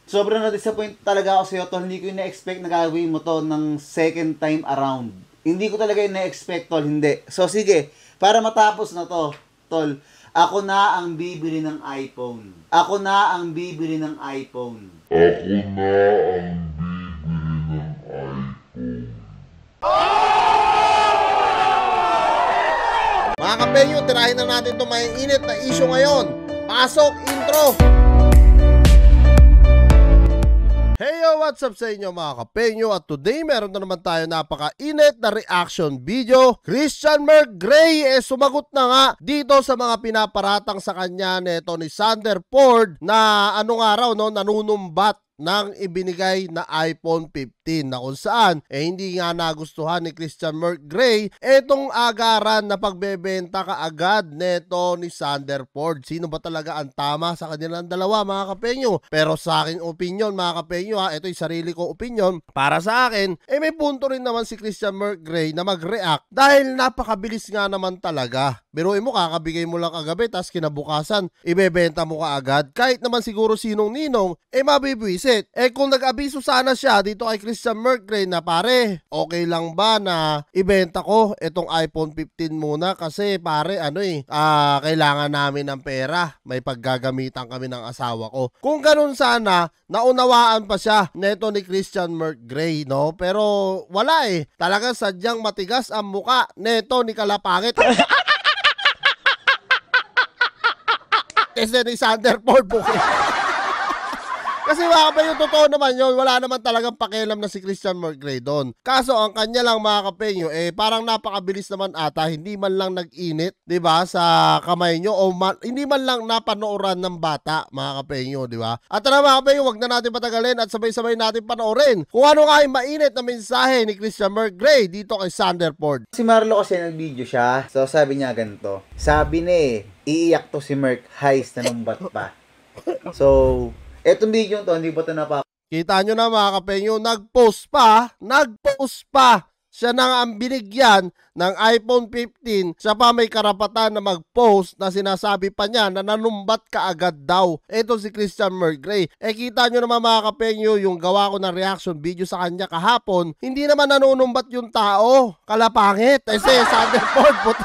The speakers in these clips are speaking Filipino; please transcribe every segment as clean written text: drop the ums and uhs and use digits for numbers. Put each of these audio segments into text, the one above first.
Sobrang na-disappoint talaga ako sa'yo, tol. Hindi ko na-expect na gagawin mo to ng second time around. Hindi ko talaga na-expect, tol. Hindi. So, sige. Para matapos na to, tol. Ako na ang bibili ng iPhone. Ako na ang bibili ng iPhone. Mga kapenyo, tirahin na natin itong may init na issue ngayon. Pasok, intro! Hey yo, what's up sa inyo mga kapenyo? At today meron na naman tayo napaka-init na reaction video. Christian Merc Gray sumagot na nga dito sa mga pinaparatang sa kanya neto ni Sander Ford na ano nga raw, no, nanunumbat ng ibinigay na iPhone 15 na kung saan hindi nga nagustuhan ni Christian Merc Gray etong agaran na pagbebenta kaagad neto ni Sander Ford. Sino ba talaga ang tama sa kanilang dalawa mga kapenyo? Pero sa aking opinion mga kapenyo, ito yung sarili kong opinion, para sa akin may punto rin naman si Christian Merc Gray na mag-react dahil napakabilis nga naman talaga. Biruin mo, kakabigay mo lang kagabi tas kinabukasan ibebenta mo kaagad. Kahit naman siguro sinong ninong mabibwisit. Kung nag-abiso sana siya dito kay Christian Merc Gray na pare, okay lang ba na ibenta ko itong iPhone 15 muna kasi pare kailangan namin ng pera, may paggagamitan kami ng asawa ko. Kung ganun sana, naunawaan pa siya neto ni Christian Merc Gray, no? Pero wala talagang sadyang matigas ang muka neto ni Kalapangit. Kasi ni Sander Ford Kasi mga kapenyo, totoo naman yun, wala naman talagang pakialam na si Christian Merc Gray doon. Kaso ang kanya lang mga kapenyo, parang napakabilis naman ata, hindi man lang nag-init, 'di ba, sa kamay nyo o hindi man lang napanooran ng bata mga kapenyo, 'di ba? At tara mga kapenyo, wag na natin patagalin at sabay-sabay natin panoorin kung ano nga yung mainit na mensahe ni Christian Merc Gray dito kay Sander Ford. Si Marlo kasi nag-video siya, so sabi niya ganito. Sabi niya iiyak to si Merc, heist na numbat pa. So, etong video to, hindi pa ito Kita nyo na mga kapenyo, nag-post pa siya na ang binigyan ng iPhone 15, siya pa may karapatan na mag-post na sinasabi pa niya na nanumbat ka agad daw. Ito si Christian Merc Gray. Kita nyo naman mga kapenyo, yung gawa ko ng reaction video sa kanya kahapon, hindi naman nanunumbat yung tao. Kalapangit. Sander Ford,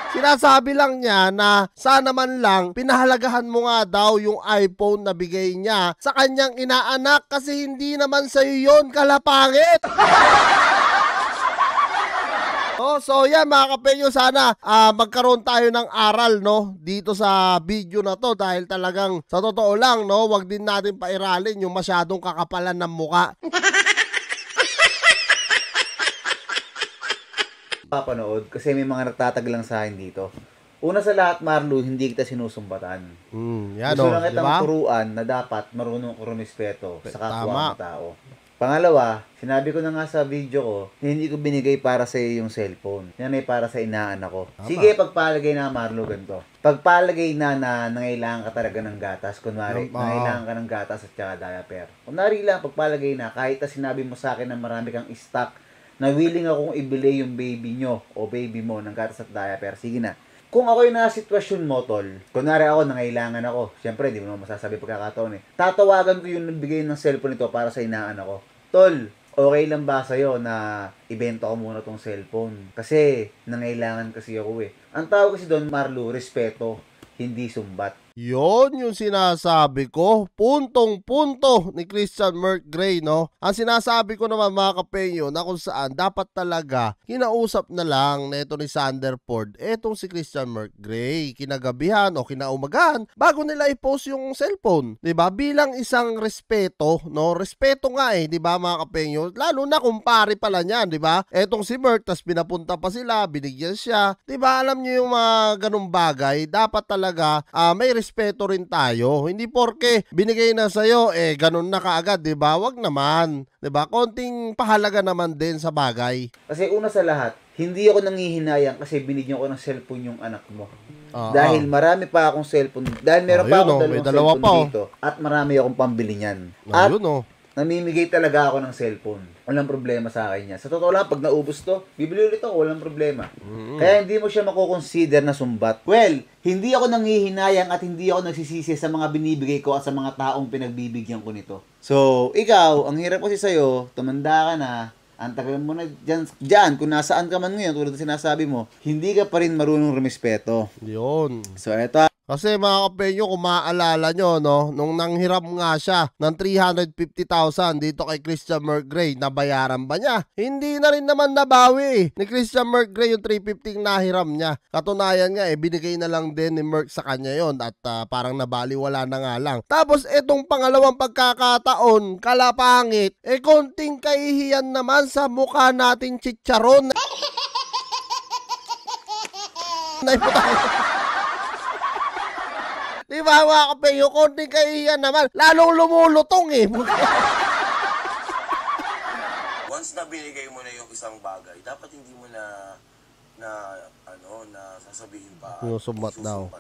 sinasabi lang niya na sana man lang pinahalagahan mo nga daw yung iPhone na bigay niya sa kanyang inaanak kasi hindi naman sa'yo yun, kalapangit! So yan mga kapenyo, sana magkaroon tayo ng aral, no, dito sa video na to dahil talagang sa totoo lang, no, wag din natin pairalin yung masyadong kakapalan ng muka. papanood kasi may mga nagtataglang sa akin dito. Una sa lahat, Marlo, hindi kita sinusumbatan. Gusto lang kitang turuan na dapat marunong ko rumispeto sa kapwa ng tao. Pangalawa, sinabi ko na nga sa video ko, hindi ko binigay para sa iyo yung cellphone. Yan ay para sa inaanak ko. Sige, pagpalagay na, Marlo, ganito. Pagpalagay na nangailangan ka talaga ng gatas, kunwari, nangailangan ka ng gatas at saka diaper. Kunwari lang, pagpalagay na, kahit na sinabi mo sa akin na marami kang stock, na willing akong ibili yung baby nyo o baby mo ng gatas at diaper, sige na. Kung ako yung nasa sitwasyon mo, tol, kunwari ako, nangailangan ako, syempre, di mo naman masasabi pagkakataon tatawagan ko yung nagbigay ng cellphone nito para sa inaanak ko. Tol, okay lang ba sa'yo na ibenta ko muna tong cellphone? Kasi, nangailangan kasi ako Ang tawag kasi doon, Marlo, respeto, hindi sumbat. Yon yung sinasabi ko. Puntong-punto ni Christian Merc Gray, no? Ang sinasabi ko naman mga kapenyo na kung saan dapat talaga kinausap na lang neto ni Sander Ford etong si Christian Merc Gray kinagabihan o kinaumagahan bago nila i-post yung cellphone, 'di ba? Bilang isang respeto, no? Respeto nga 'di ba mga kapenyo? Lalo na kung pare pala niyan, 'di ba? Etong si Merc, tas pinapunta pa sila, binigyan siya. 'Di ba? Alam niyo yung mga ganung bagay, dapat talaga may respeto rin tayo. Hindi porke binigay na sa'yo, ganun na kaagad, di ba? Wag naman. Di ba? Konting pahalaga naman din sa bagay. Kasi una sa lahat, hindi ako nangihinayang kasi binigyan ko ng cellphone yung anak mo. Dahil marami pa akong cellphone. Dahil meron pa akong dalawang cellphone dito. At marami akong pambili niyan. At namimigay talaga ako ng cellphone. Walang problema sa akin yan. Sa totoo lang, pag naubos to, bibili ulit ako, walang problema. Kaya hindi mo siya makukonsider na sumbat. Well, hindi ako nanghihinayang at hindi ako nagsisisi sa mga binibigay ko at sa mga taong pinagbibigyan ko nito. So, ikaw, ang hirap kasi sa'yo, tumanda ka na, ang tagal mo na dyan, kung nasaan ka man ngayon, tulad na sinasabi mo, hindi ka pa rin marunong rumispeto. Yun. So, eto. Kasi mga kapenyo, kung maaalala nyo, no, nung nanghiram nga siya ng 350,000 dito kay Christian McGray, nabayaran ba niya? Hindi na rin naman nabawi ni Christian McGray yung 350 nahiram niya. Katunayan nga, binigay na lang din ni Merck sa kanya yon at parang nabaliwala na nga lang. Tapos etong pangalawang pagkakataon, kalapangit, konting kahihiyan naman sa mukha nating chicharon. Di ba mga kapenyo, konting kahihiyan naman, lalong lumulutong Once na binigay mo na yung isang bagay, dapat hindi mo na sasabihin pa. Sumbat daw.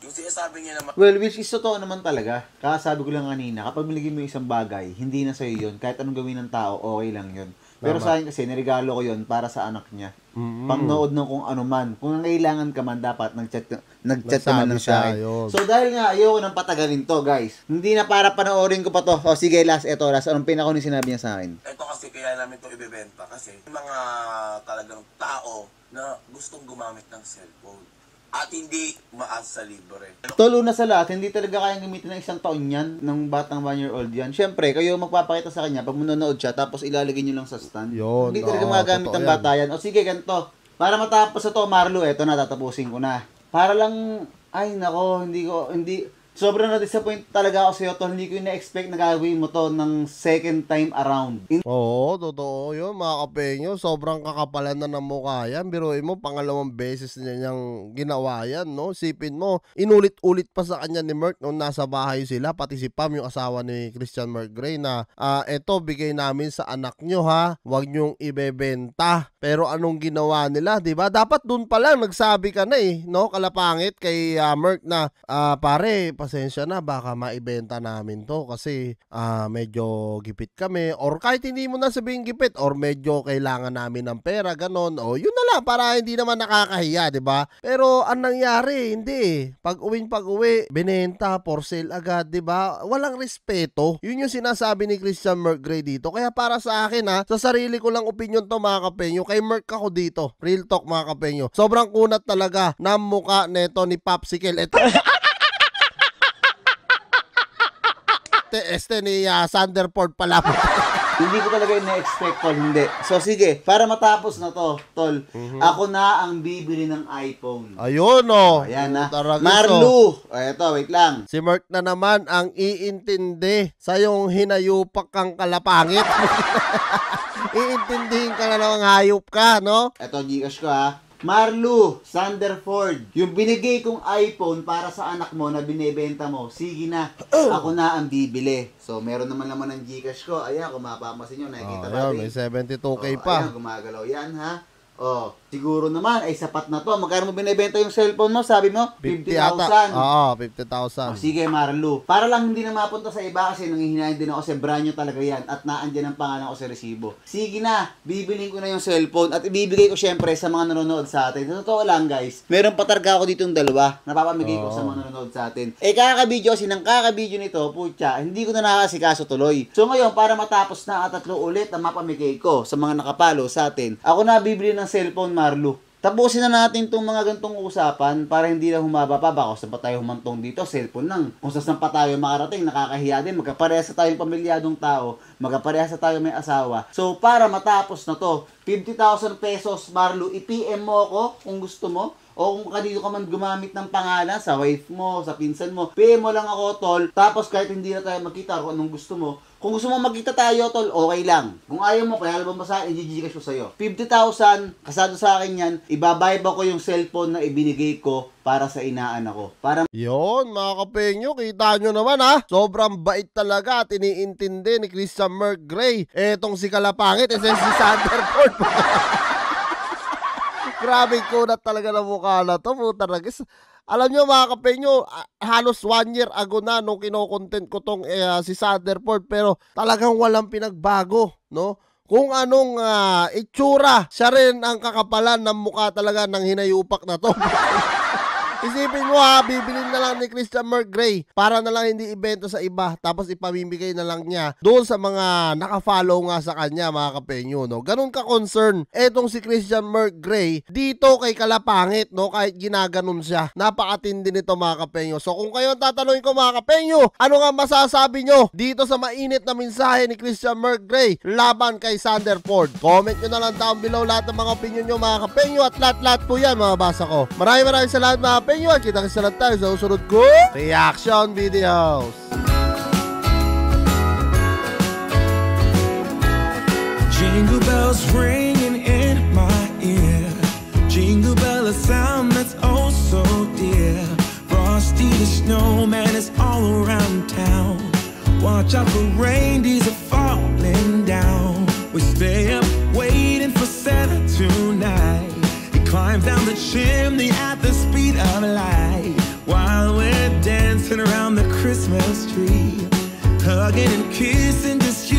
Yung sinasabi niya naman. Well, which is totoo naman talaga. Kakasabi ko lang kanina, kapag binigay mo yung isang bagay, hindi na sa'yo yun. Kahit anong gawin ng tao, okay lang yun. Pero sa akin kasi, niregalo ko yun para sa anak niya. Pangnood ng kung ano man. Kung nangailangan ka man, dapat nag-chat naman ng sa akin. So dahil nga, ayoko nang patagalin to, guys. Hindi na para panoorin ko pa to. O sige, last. Anong pinaka ni sinabi niya sa akin? Ito kasi kaya namin to ibebenta kasi mga talagang tao na gustong gumamit ng cellphone. At hindi maas sa libre. Tol, una sa lahat, hindi talaga kayang gamitin ng isang taon yan, ng batang 1-year-old yan. Siyempre, kayo magpapakita sa kanya, pag manonood siya, tapos ilalagay nyo lang sa stand. Yun, Hindi talaga magagamit ng bata yan. O sige, ganito. Para matapos na to, Marlo, eto na, tatapusin ko na. Para lang, ay nako, sobrang na-disappoint talaga ako sa'yo, tol. Hindi ko na-expect na gagawin mo to ng second time around. Oo, totoo yun, mga kapenyo. Sobrang kakapalan na ng mukha yan. Biruin mo, pangalawang beses niya niyang ginawa yan, no? Sipin mo, inulit-ulit pa sa kanya ni Merck nung nasa bahay sila, pati si Pam, yung asawa ni Christian McGray, na eto, bigay namin sa anak nyo, ha? Huwag nyong ibebenta. Pero anong ginawa nila, di ba? Dapat dun pa lang, nagsabi ka na no? Kalapangit kay Merck na, pare, pasensya na, baka maibenta namin to kasi medyo gipit kami, or kahit hindi mo na sabihin gipit, or medyo kailangan namin ng pera, ganon, o yun na lang, para hindi naman nakakahiya, di ba? Pero ang nangyari, hindi. Pag-uwi, binenta, for sale agad, di ba? Walang respeto. Yun yung sinasabi ni Christian McGray dito. Kaya para sa akin, sa sarili ko lang opinion to, mga kapenyo, kay Merck ako dito. Real talk, mga kapenyo. Sobrang kunat talaga ng mukha neto ni Popsicle. Ito ni Sanderford pala. Hindi ko talaga na-expect, tol. Hindi. So, sige. Para matapos na to, tol. Ako na ang bibili ng iPhone. Ayun, ayan na. Taragis, Marlo. Eto, wait lang. Si Merck na naman ang iintindi sa yung hinayupak kang kalapangit. Iintindihin ka na lang, hayop ka, no? Eto, Gcash ko, ha. Marlo, Sanderford, yung binigay kong iPhone para sa anak mo na binebenta mo, sige na, ako na ang bibili. So, meron naman ng Gcash ko. Ayan, kung mapapasin nyo, nakikita natin. May 72K pa. Ayan, gumagalaw yan, ha? Siguro naman, ay sapat na to. Magkano mo binibenta yung cellphone mo? Sabi mo, 50,000. Oo, 50,000. Sige, Marlo. Para lang hindi na mapunta sa iba kasi nanghihinayin din ako sa brand nyo talaga yan at naandyan ang pangalan ko sa resibo. Sige na, bibiling ko na yung cellphone at ibibigay ko syempre sa mga nanonood sa atin. Sa totoo lang, guys, meron patarga ako dito yung dalawa na papamigay ko sa mga nanonood sa atin. Kakabidyo kasi ng kakabidyo nito, putya, hindi ko na nakakasikaso tuloy. So ngayon, para matapos na at 3 ulit ang mapamigay ko sa mga nakapalo sa atin, ako na bibili ng cellphone, Marlo. Tapusin na natin itong mga gantong usapan para hindi na humaba pa. Baka saan pa tayo humantong dito, cellphone lang. Kung saan pa tayo makarating, nakakahiya din. Magkaparehas sa tayong pamilyadong tao, magkaparehas sa tayo may asawa. So, para matapos na to, 50,000 pesos, Marlo, i-PM mo ako kung gusto mo. O kung kanino ka man gumamit ng pangalan, sa wife mo, sa pinsan mo, PM mo lang ako, tol. Tapos kahit hindi na tayo magkita kung anong gusto mo, kung gusto mo magkita tayo, tol, okay lang. Kung ayaw mo, kaya alam mo sa akin, i-Gcash ko sa'yo. 50,000, kasado sa akin yan, ibabayad ko yung cellphone na ibinigay ko para sa inaanak ko. Yun, mga kapenyo, kita nyo naman, ha? Sobrang bait talaga at iniintindi ni Christian McGray. Etong si Kalapangit, si Sanderford. Grabe kunat talaga ng mukha na to, puta ragis. Alam nyo mga kapenyo, halos 1 year ago na nung kinokontent ko tong si Sanderford, pero talagang walang pinagbago, no? Kung anong itsura, siya rin ang kakapalan ng mukha talaga ng hinayupak na to. Isipin mo bibilin na lang ni Christian Merc Gray para na lang hindi ibenta sa iba, tapos ipamimigay na lang niya doon sa mga nakafollow nga sa kanya mga kapenyo, no? Ganun ka-concern etong si Christian Merc Gray dito kay Kalapangit, no? Kahit ginaganon siya. Napakatindi nito mga kapenyo. So kung kayo tatanungin ko mga kapenyo, ano nga masasabi nyo dito sa mainit na mensahe ni Christian Merc Gray laban kay Sanderford? Comment nyo na lang down below lahat ng mga opinion nyo mga kapenyo, at lahat-lahat po yan mga basa ko. Maraming salamat mga kapenyo. Kita-kita lang tayo sa usunod ko reaction videos. Jingle bells ringing in my ear, jingle bell, a sound that's oh so dear. Frosty the snowman is all around town. Watch out for reindeers are falling down. We stay up waiting for Santa tonight. Climbs down the chimney at the speed of light, while we're dancing around the Christmas tree, hugging and kissing just you